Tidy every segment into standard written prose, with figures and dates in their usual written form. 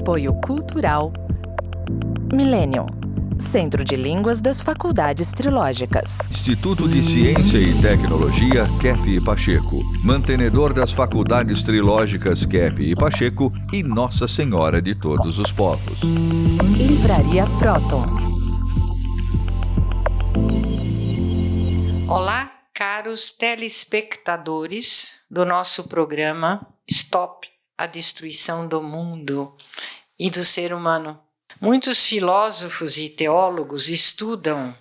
Apoio Cultural Millennium, Centro de Línguas das Faculdades Trilógicas. Instituto de Ciência e Tecnologia Kepp e Pacheco, mantenedor das Faculdades Trilógicas Kepp e Pacheco e Nossa Senhora de Todos os Povos. Livraria Próton. Olá, caros telespectadores do nosso programa Stop a Destruição do Mundo e do Ser Humano. Muitos filósofos e teólogos estudam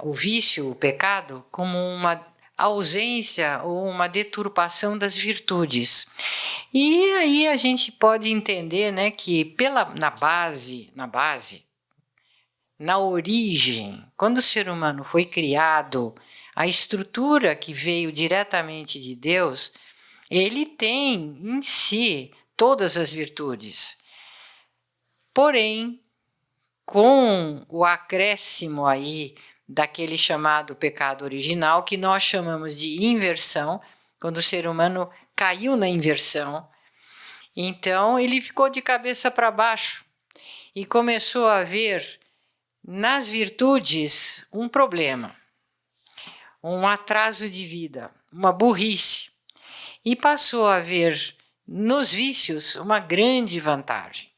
o vício, o pecado, como uma ausência ou uma deturpação das virtudes. E aí a gente pode entender, né, que na origem, quando o ser humano foi criado, a estrutura que veio diretamente de Deus, ele tem em si todas as virtudes. Porém, com o acréscimo aí daquele chamado pecado original, que nós chamamos de inversão, quando o ser humano caiu na inversão, então ele ficou de cabeça para baixo e começou a ver nas virtudes um problema, um atraso de vida, uma burrice, e passou a ver nos vícios uma grande vantagem.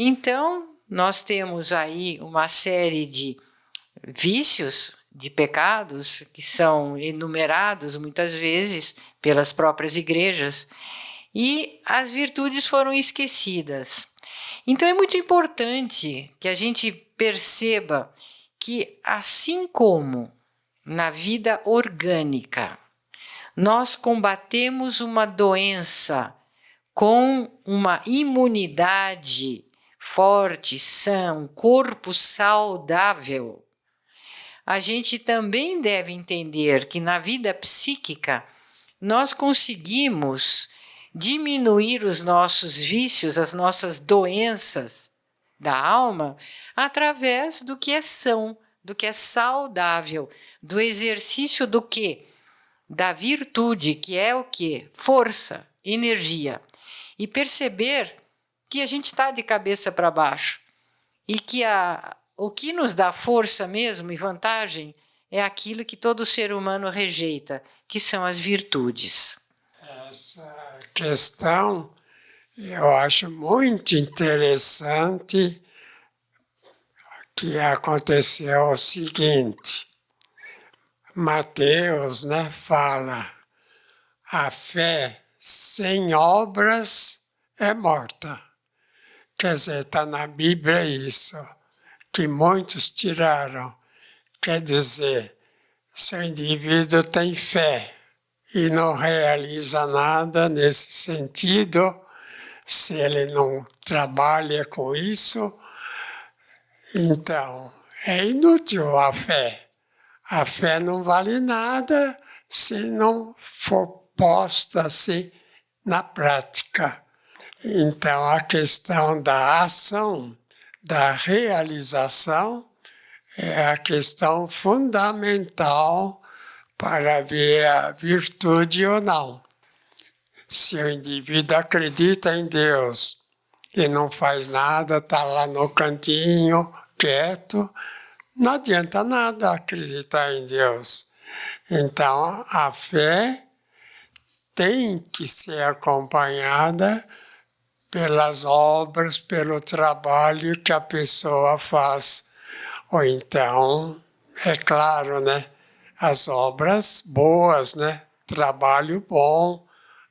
Então, nós temos aí uma série de vícios, de pecados, que são enumerados muitas vezes pelas próprias igrejas, e as virtudes foram esquecidas. Então, é muito importante que a gente perceba que, assim como na vida orgânica, nós combatemos uma doença com uma imunidade forte, sã, um corpo saudável, a gente também deve entender que na vida psíquica nós conseguimos diminuir os nossos vícios, as nossas doenças da alma, através do que é são, do que é saudável, do exercício do quê? Da virtude, que é o quê? Força, energia. E perceber que a gente está de cabeça para baixo e que o que nos dá força mesmo e vantagem é aquilo que todo ser humano rejeita, que são as virtudes. Essa questão eu acho muito interessante, que aconteceu o seguinte. Mateus, fala: a fé sem obras é morta. Quer dizer, está na Bíblia isso, que muitos tiraram. Quer dizer, se o indivíduo tem fé e não realiza nada nesse sentido, se ele não trabalha com isso, então é inútil a fé. A fé não vale nada se não for posta assim na prática. Então, a questão da ação, da realização, é a questão fundamental para ver a virtude ou não. Se o indivíduo acredita em Deus e não faz nada, está lá no cantinho, quieto, não adianta nada acreditar em Deus. Então, a fé tem que ser acompanhada pelas obras, pelo trabalho que a pessoa faz. Ou então, é claro, as obras boas, trabalho bom,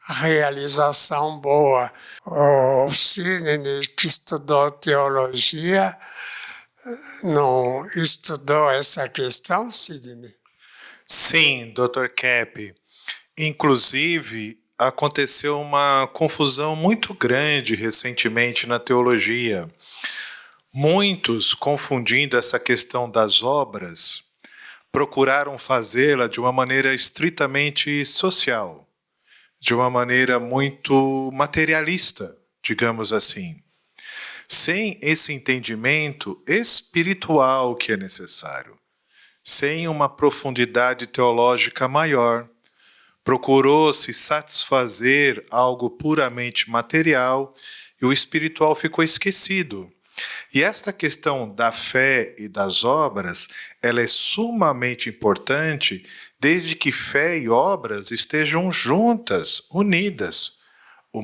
realização boa. O Sidney, que estudou teologia, não estudou essa questão, Sidney? Sim, Dr. Kepp. Inclusive, aconteceu uma confusão muito grande recentemente na teologia. Muitos, confundindo essa questão das obras, procuraram fazê-la de uma maneira estritamente social, de uma maneira muito materialista, digamos assim, sem esse entendimento espiritual que é necessário, sem uma profundidade teológica maior. Procurou-se satisfazer algo puramente material e o espiritual ficou esquecido. E esta questão da fé e das obras, ela é sumamente importante desde que fé e obras estejam juntas, unidas. O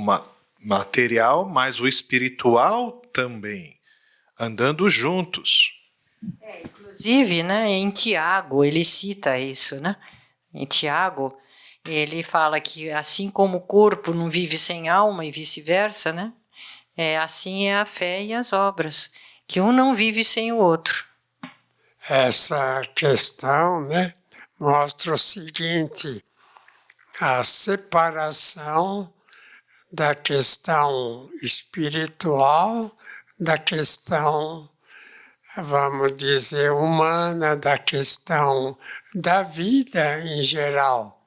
material, mas o espiritual também, andando juntos. Inclusive, né, em Tiago, ele cita isso, né? Em Tiago, ele fala que assim como o corpo não vive sem alma e vice-versa, né? Assim é a fé e as obras, que um não vive sem o outro. Essa questão, né, mostra o seguinte: a separação da questão espiritual, da questão, vamos dizer, humana, da questão da vida em geral.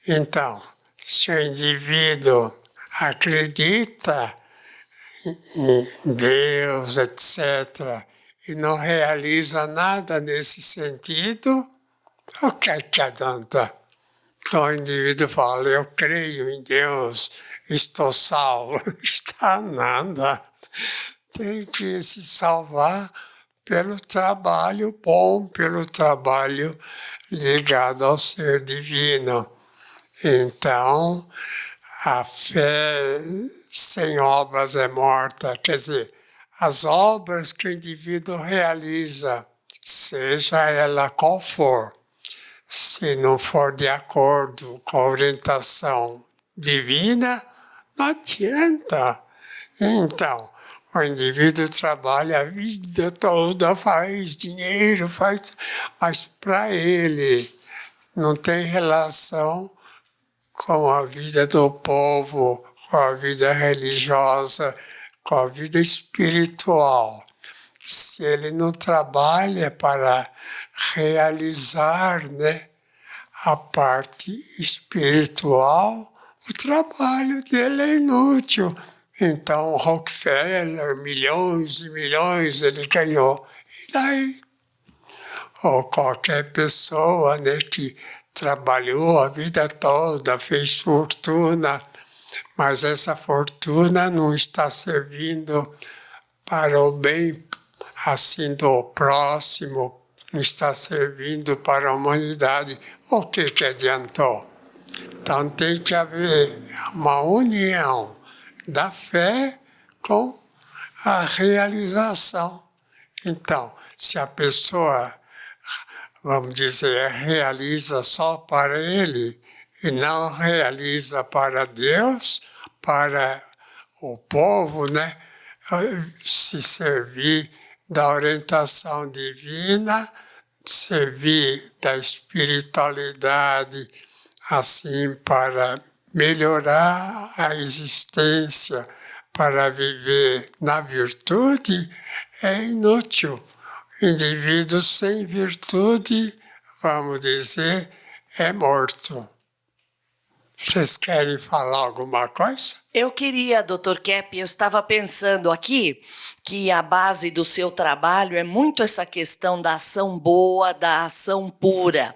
Então, se o indivíduo acredita em Deus, etc., e não realiza nada nesse sentido, o que é que adianta? Então o indivíduo fala, eu creio em Deus, estou salvo. Está nada. Tem que se salvar pelo trabalho bom, pelo trabalho ligado ao ser divino. Então, a fé sem obras é morta. Quer dizer, as obras que o indivíduo realiza, seja ela qual for, se não for de acordo com a orientação divina, não adianta. Então, o indivíduo trabalha a vida toda, faz dinheiro, mas para ele não tem relação com a vida do povo, com a vida religiosa, com a vida espiritual. Se ele não trabalha para realizar, né, a parte espiritual, o trabalho dele é inútil. Então, Rockefeller, milhões e milhões ele ganhou. E daí? Ou qualquer pessoa, né, que trabalhou a vida toda, fez fortuna, mas essa fortuna não está servindo para o bem assim do próximo, não está servindo para a humanidade. O que adiantou? Então tem que haver uma união da fé com a realização. Então, se a pessoa, vamos dizer, realiza só para ele e não realiza para Deus, para o povo, né, se servir da orientação divina, servir da espiritualidade, assim, para melhorar a existência, para viver na virtude, é inútil. Indivíduo sem virtude, vamos dizer, é morto. Vocês querem falar alguma coisa? Eu queria, Dr. Kepp, eu estava pensando aqui que a base do seu trabalho é muito essa questão da ação boa, da ação pura.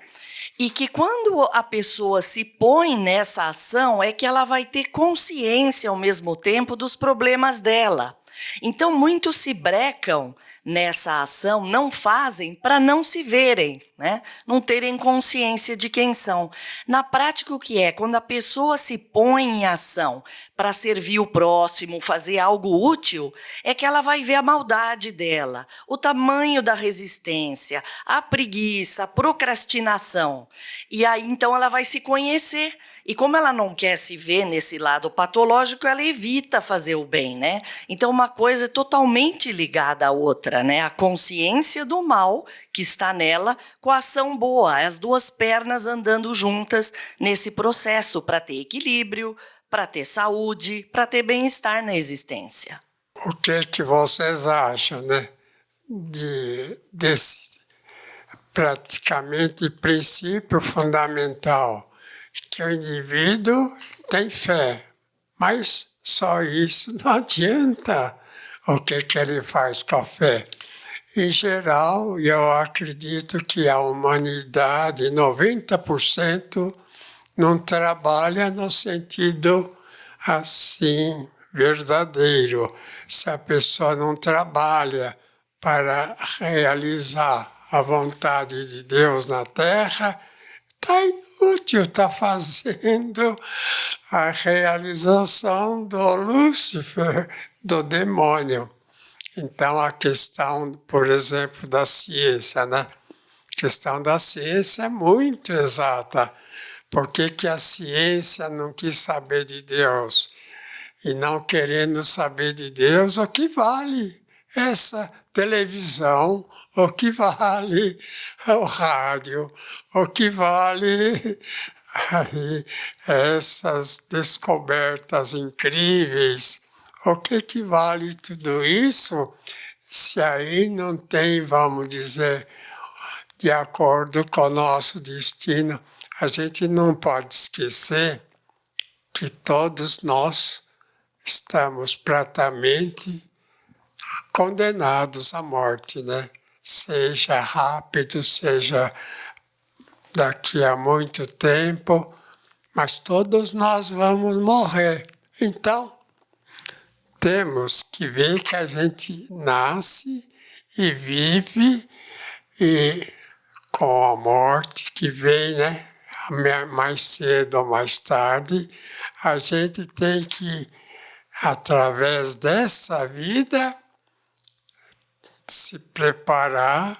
E que quando a pessoa se põe nessa ação, é que ela vai ter consciência ao mesmo tempo dos problemas dela. Então, muitos se brecam nessa ação, não fazem para não se verem, né? Não terem consciência de quem são. Na prática, o que é? Quando a pessoa se põe em ação para servir o próximo, fazer algo útil, é que ela vai ver a maldade dela, o tamanho da resistência, a preguiça, a procrastinação. E aí, então, ela vai se conhecer. E como ela não quer se ver nesse lado patológico, ela evita fazer o bem, né? Então, uma coisa é totalmente ligada à outra, né? A consciência do mal que está nela com a ação boa, as duas pernas andando juntas nesse processo para ter equilíbrio, para ter saúde, para ter bem-estar na existência. O que vocês acham, né? Desse praticamente princípio fundamental, que o indivíduo tem fé, mas só isso não adianta. O que ele faz com a fé? Em geral, eu acredito que a humanidade, 90%, não trabalha no sentido assim, verdadeiro. Se a pessoa não trabalha para realizar a vontade de Deus na Terra, está inútil, está fazendo a realização do Lúcifer, do demônio. Então, a questão, por exemplo, da ciência, né? A questão da ciência é muito exata. Por que a ciência não quis saber de Deus? E não querendo saber de Deus, o que vale essa televisão, o que vale o rádio, o que vale essas descobertas incríveis, o que vale tudo isso se aí não tem, vamos dizer, de acordo com o nosso destino? A gente não pode esquecer que todos nós estamos praticamente condenados à morte, né? Seja rápido, seja daqui a muito tempo, mas todos nós vamos morrer. Então, temos que ver que a gente nasce e vive, e com a morte que vem, né? Mais cedo ou mais tarde, a gente tem que, através dessa vida, se preparar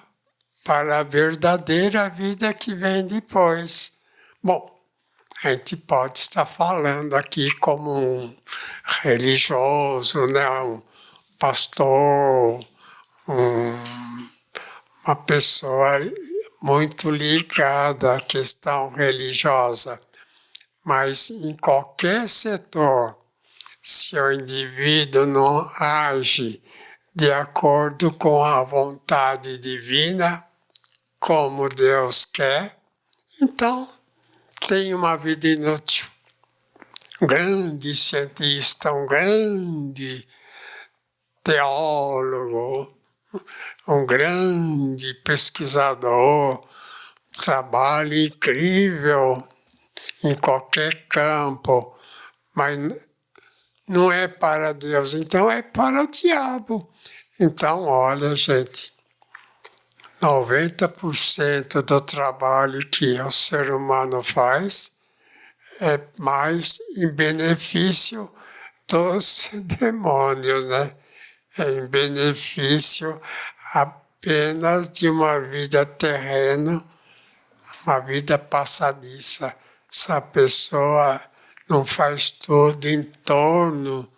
para a verdadeira vida que vem depois. Bom, a gente pode estar falando aqui como um religioso, né? Um pastor, uma pessoa muito ligada à questão religiosa. Mas em qualquer setor, se o indivíduo não age de acordo com a vontade divina, como Deus quer, então tem uma vida inútil. Um grande cientista, um grande teólogo, um grande pesquisador, trabalho incrível em qualquer campo, mas não é para Deus, então é para o diabo. Então, olha, gente, 90% do trabalho que o ser humano faz é mais em benefício dos demônios, né? É em benefício apenas de uma vida terrena, uma vida passadiça. Se a pessoa não faz tudo em torno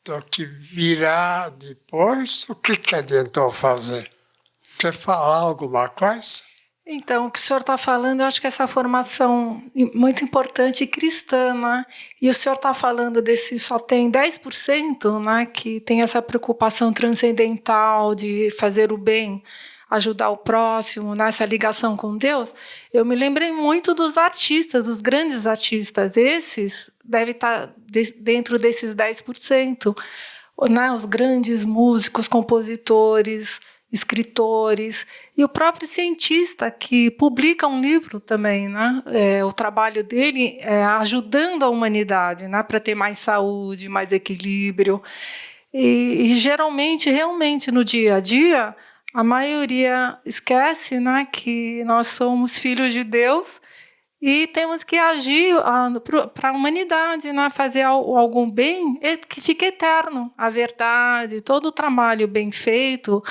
do que virá depois, o que adiantou fazer? Quer falar alguma coisa? Então, o que o senhor está falando, eu acho que essa formação muito importante cristã, né? E o senhor está falando desse só tem 10%, né, que tem essa preocupação transcendental de fazer o bem, ajudar o próximo, nessa ligação com Deus. Eu me lembrei muito dos artistas, dos grandes artistas. Esses devem estar dentro desses 10%, né? Os grandes músicos, compositores, escritores, e o próprio cientista que publica um livro também, né? O trabalho dele é ajudando a humanidade, né? Para ter mais saúde, mais equilíbrio. E geralmente, realmente, no dia a dia, a maioria esquece, né, que nós somos filhos de Deus e temos que agir para a humanidade, né, fazer algum bem que fique eterno. A verdade, todo o trabalho bem feito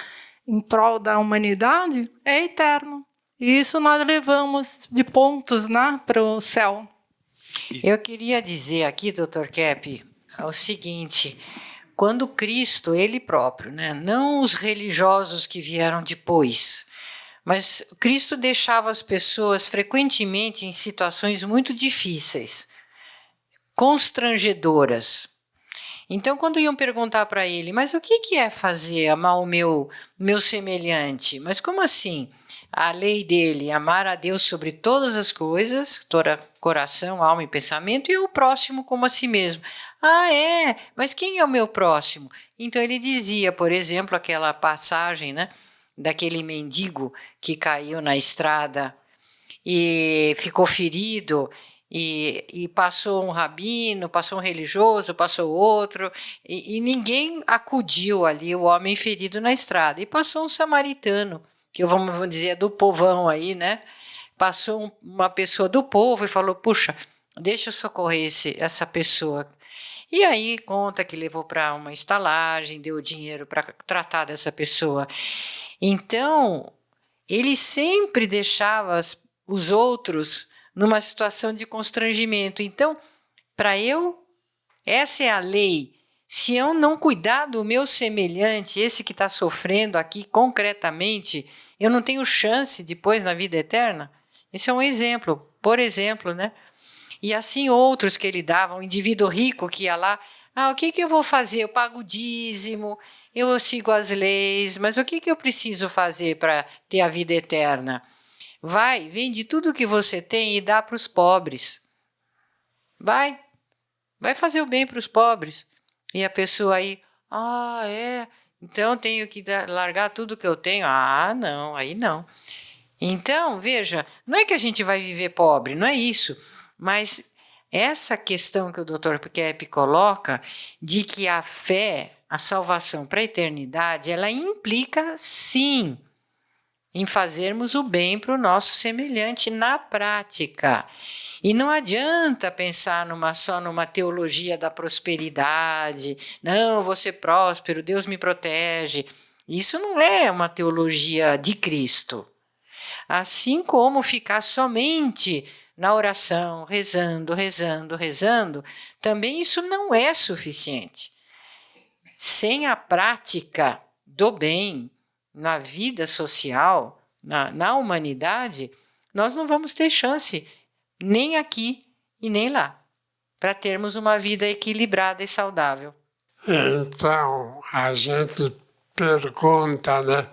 em prol da humanidade é eterno. E isso nós levamos de pontos, né, para o céu. Eu queria dizer aqui, Dr. Kepp, o seguinte: quando Cristo, ele próprio, né, não os religiosos que vieram depois, mas Cristo deixava as pessoas frequentemente em situações muito difíceis, constrangedoras. Então, quando iam perguntar para ele, mas o que é fazer, amar o meu semelhante? Mas como assim? A lei dele, amar a Deus sobre todas as coisas, coração, alma e pensamento, e o próximo como a si mesmo. Ah, é? Mas quem é o meu próximo? Então ele dizia, por exemplo, aquela passagem, né, daquele mendigo que caiu na estrada e ficou ferido, E passou um rabino, passou um religioso, passou outro, e ninguém acudiu ali o homem ferido na estrada. E passou um samaritano, que vamos dizer do povão aí, né? Passou uma pessoa do povo e falou, puxa, deixa eu socorrer essa pessoa. E aí conta que levou para uma estalagem, deu dinheiro para tratar dessa pessoa. Então, ele sempre deixava os outros numa situação de constrangimento. Então, essa é a lei. Se eu não cuidar do meu semelhante, esse que está sofrendo aqui concretamente, eu não tenho chance depois na vida eterna. Esse é um exemplo, por exemplo, né? E assim outros que ele dava, um indivíduo rico que ia lá, o que eu vou fazer? Eu pago o dízimo, eu sigo as leis, mas o que eu preciso fazer para ter a vida eterna? Vende tudo que você tem e dá para os pobres. Vai fazer o bem para os pobres. E a pessoa aí, então tenho que largar tudo que eu tenho? Não, aí não. Então, veja, não é que a gente vai viver pobre, não é isso. Mas essa questão que o Dr. Kepp coloca, de que a fé, a salvação para a eternidade, ela implica, sim, em fazermos o bem para o nosso semelhante na prática. E não adianta pensar só numa teologia da prosperidade. Não, vou ser próspero, Deus me protege. Isso não é uma teologia de Cristo. Assim como ficar somente na oração, rezando, também isso não é suficiente. Sem a prática do bem na vida social, na humanidade, nós não vamos ter chance, nem aqui e nem lá, para termos uma vida equilibrada e saudável. Então, a gente pergunta, né?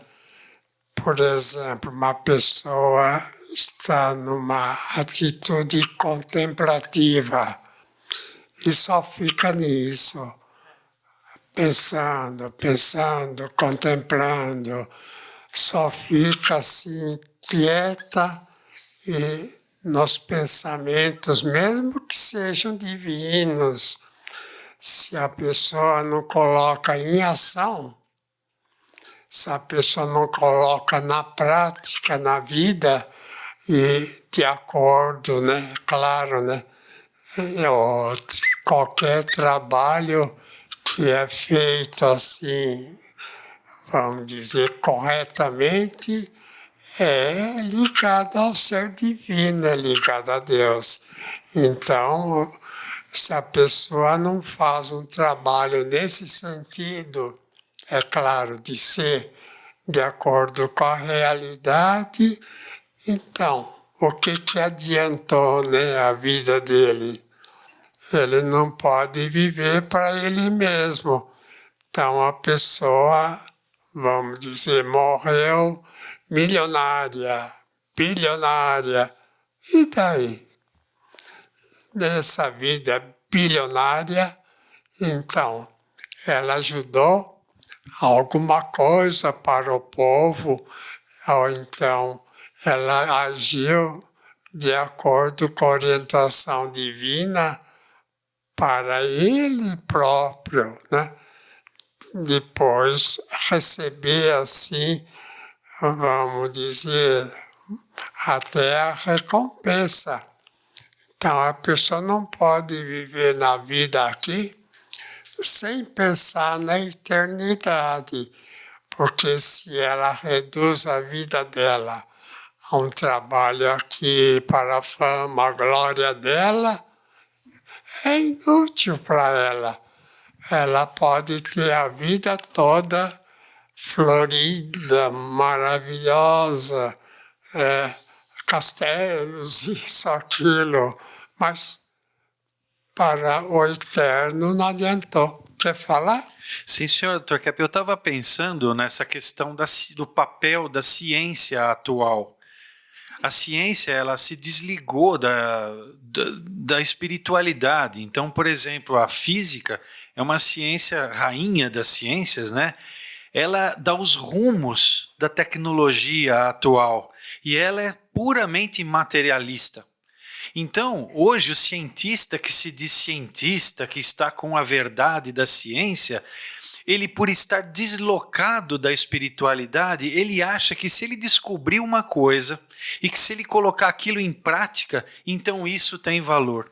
Por exemplo, uma pessoa está numa atitude contemplativa e só fica nisso, pensando, contemplando, só fica assim quieta e nos pensamentos, mesmo que sejam divinos, se a pessoa não coloca em ação, se a pessoa não coloca na prática, na vida, e de acordo, né, claro, né, qualquer trabalho que é feito assim, vamos dizer, corretamente, é ligado ao ser divino, é ligado a Deus. Então, se a pessoa não faz um trabalho nesse sentido, é claro, de ser de acordo com a realidade, então, o que adiantou, né, a vida dele? Ele não pode viver para ele mesmo. Então, a pessoa, vamos dizer, morreu milionária, bilionária. E daí? Nessa vida bilionária, então, ela ajudou alguma coisa para o povo, ou então ela agiu de acordo com a orientação divina para ele próprio, né? Depois receber assim, vamos dizer, até a recompensa. Então a pessoa não pode viver na vida aqui sem pensar na eternidade, porque se ela reduz a vida dela a um trabalho aqui para a fama, a glória dela, é inútil para ela. Ela pode ter a vida toda florida, maravilhosa, castelos, isso, aquilo, mas para o eterno não adiantou. Quer falar? Sim, senhor Dr. Kepp, eu estava pensando nessa questão do papel da ciência atual. A ciência, ela se desligou da espiritualidade. Então, por exemplo, a física é uma ciência rainha das ciências, né? Ela dá os rumos da tecnologia atual e ela é puramente materialista. Então, hoje, o cientista que se diz cientista, que está com a verdade da ciência, ele, por estar deslocado da espiritualidade, ele acha que se ele descobrir uma coisa e que se ele colocar aquilo em prática, então isso tem valor.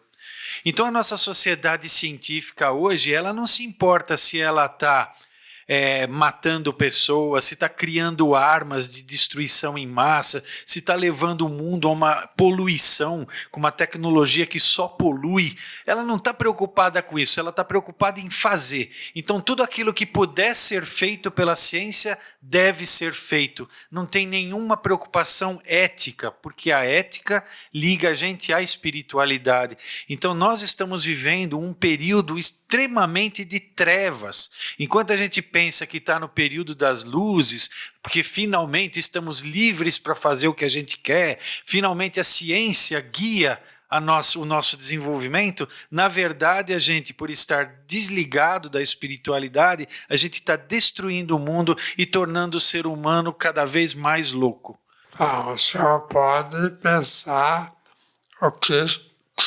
Então, a nossa sociedade científica hoje, ela não se importa se ela está matando pessoas, se está criando armas de destruição em massa, se está levando o mundo a uma poluição, com uma tecnologia que só polui. Ela não está preocupada com isso, ela está preocupada em fazer. Então, tudo aquilo que puder ser feito pela ciência deve ser feito. Não tem nenhuma preocupação ética, porque a ética liga a gente à espiritualidade. Então, nós estamos vivendo um período extremamente de trevas. Enquanto a gente pensa que está no período das luzes, porque finalmente estamos livres para fazer o que a gente quer, finalmente a ciência guia o nosso desenvolvimento, na verdade a gente, por estar desligado da espiritualidade, a gente está destruindo o mundo e tornando o ser humano cada vez mais louco. O senhor pode pensar o que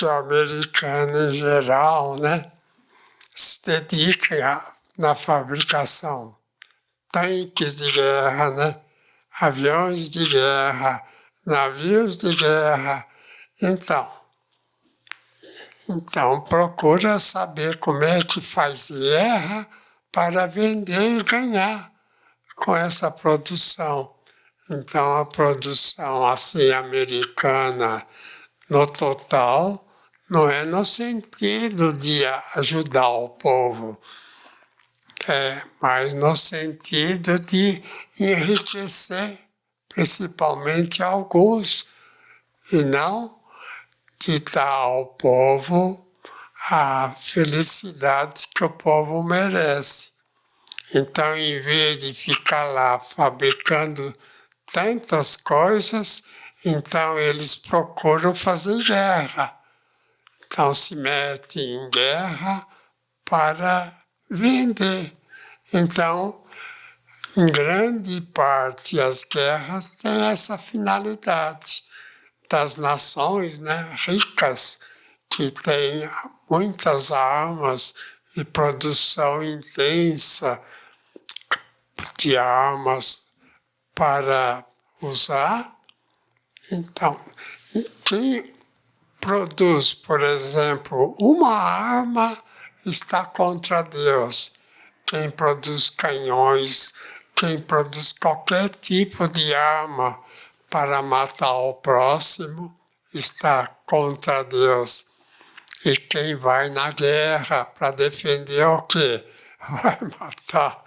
o americano em geral, né, se dedica na fabricação. Tanques de guerra, né, aviões de guerra, navios de guerra. Então, procura saber como é que faz guerra para vender e ganhar com essa produção. Então, a produção assim americana, no total, não é no sentido de ajudar o povo, mas no sentido de enriquecer, principalmente alguns, e não de dar ao povo a felicidade que o povo merece. Então, em vez de ficar lá fabricando tantas coisas, então eles procuram fazer guerra. Então, se metem em guerra para vender. Então, em grande parte, as guerras têm essa finalidade. Das nações, né, ricas, que têm muitas armas e produção intensa de armas para usar. Então, quem produz, por exemplo, uma arma está contra Deus. Quem produz canhões, quem produz qualquer tipo de arma para matar o próximo, está contra Deus. E quem vai na guerra para defender o quê? Vai matar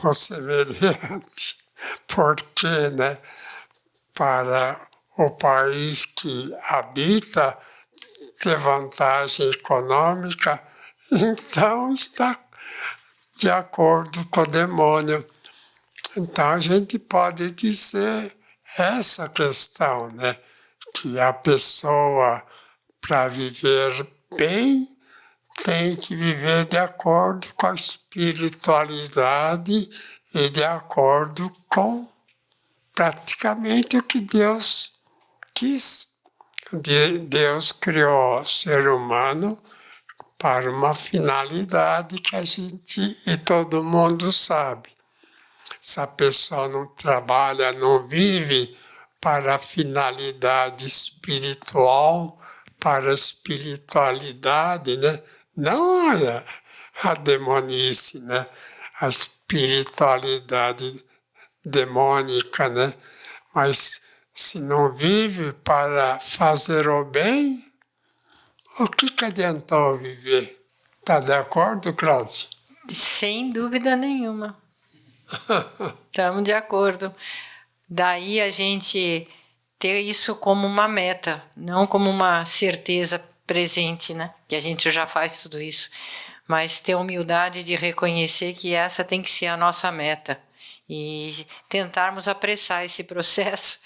o semelhante. Por quê, né? Para o país que habita ter vantagem econômica, então está de acordo com o demônio. Então a gente pode dizer essa questão, né? Que a pessoa, para viver bem, tem que viver de acordo com a espiritualidade e de acordo com praticamente o que Deus quis. Deus criou o ser humano para uma finalidade que a gente e todo mundo sabe. Se a pessoa não trabalha, não vive para a finalidade espiritual, para a espiritualidade, né? Não a demonice, né? A espiritualidade demônica, né? Mas se não vive para fazer o bem, o que adiantou viver? Está de acordo, Cláudio? Sem dúvida nenhuma. Estamos de acordo. Daí a gente ter isso como uma meta, não como uma certeza presente, né? Que a gente já faz tudo isso. Mas ter humildade de reconhecer que essa tem que ser a nossa meta. E tentarmos apressar esse processo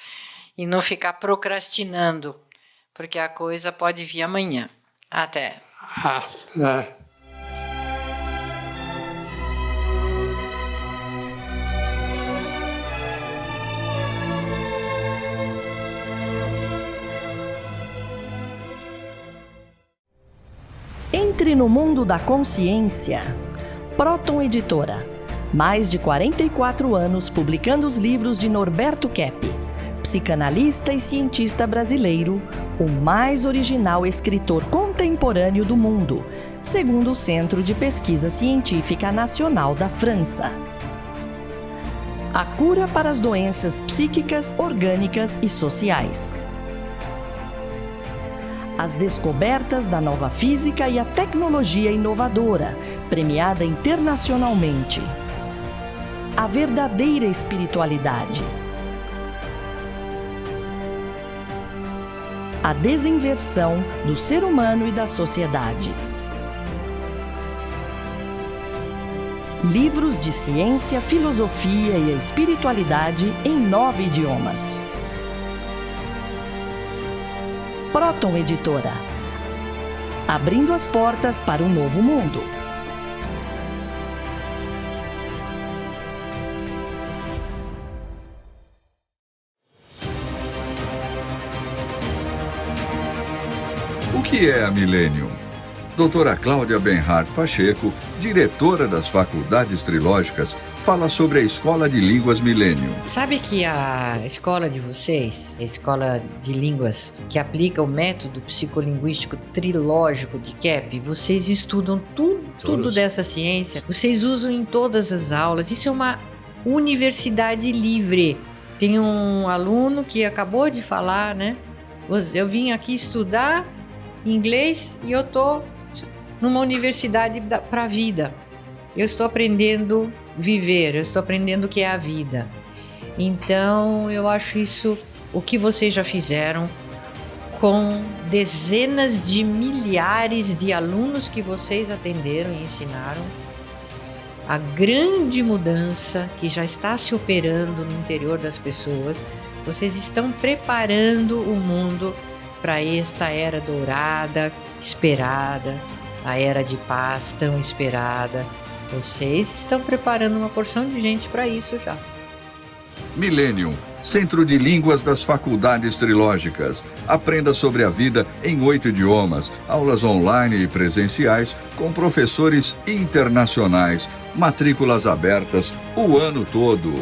e não ficar procrastinando, porque a coisa pode vir amanhã. Até. Entre no mundo da consciência. Próton Editora. Mais de 44 anos publicando os livros de Norberto Kepp, psicanalista e cientista brasileiro, o mais original escritor contemporâneo do mundo, segundo o Centro de Pesquisa Científica Nacional da França. A cura para as doenças psíquicas, orgânicas e sociais. As descobertas da nova física e a tecnologia inovadora, premiada internacionalmente. A verdadeira espiritualidade. A desinversão do ser humano e da sociedade. Livros de ciência, filosofia e espiritualidade em 9 idiomas. Próton Editora. Abrindo as portas para um novo mundo. O que é a Millennium? Doutora Cláudia Benhart Pacheco, diretora das Faculdades Trilógicas, fala sobre a Escola de Línguas Millennium. Sabe que a escola de vocês, a escola de línguas que aplica o método psicolinguístico trilógico de Kepp, vocês estudam tudo dessa ciência, vocês usam em todas as aulas, isso é uma universidade livre. Tem um aluno que acabou de falar, né? Eu vim aqui estudar inglês e eu tô numa universidade para a vida. Eu estou aprendendo a viver, eu estou aprendendo o que é a vida. Então, eu acho isso o que vocês já fizeram com dezenas de milhares de alunos que vocês atenderam e ensinaram. A grande mudança que já está se operando no interior das pessoas. Vocês estão preparando o mundo para esta era dourada, esperada, a era de paz tão esperada. Vocês estão preparando uma porção de gente para isso já. Millennium, Centro de Línguas das Faculdades Trilógicas. Aprenda sobre a vida em 8 idiomas, aulas online e presenciais com professores internacionais, matrículas abertas o ano todo.